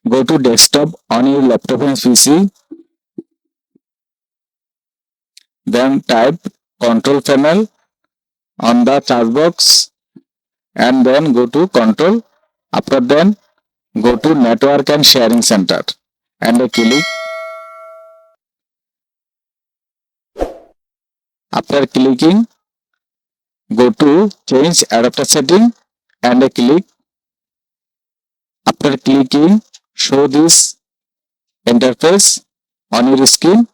go to desktop on your laptop and PC. Then type control panel on the search box and then go to control. After then go to network and sharing center and click. After clicking, go to change adapter setting and click. After clicking, show this interface on your screen.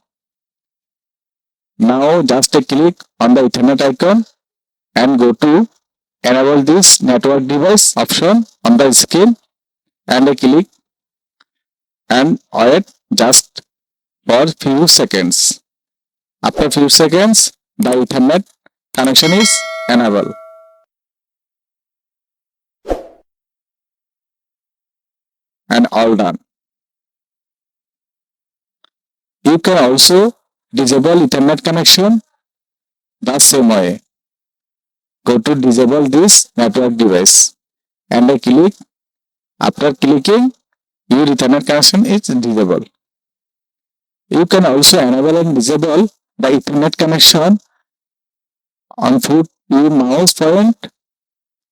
Now just click on the Ethernet icon and go to enable this network device option on the screen and click and wait just for few seconds. After few seconds, the Ethernet connection is enabled. And all done. You can also disable Ethernet connection the same way. Go to disable this network device and click. After clicking, your Ethernet connection is disabled. You can also enable and disable the Ethernet connection on put your mouse point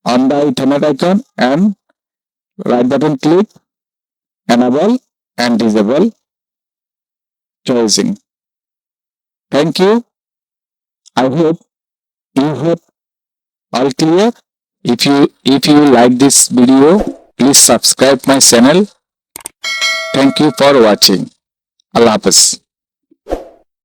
on the Ethernet icon and right button click, enable and disable choosing. Thank you. I hope you have all clear. If you like this video, please subscribe my channel. Thank you for watching. Allah Hafiz.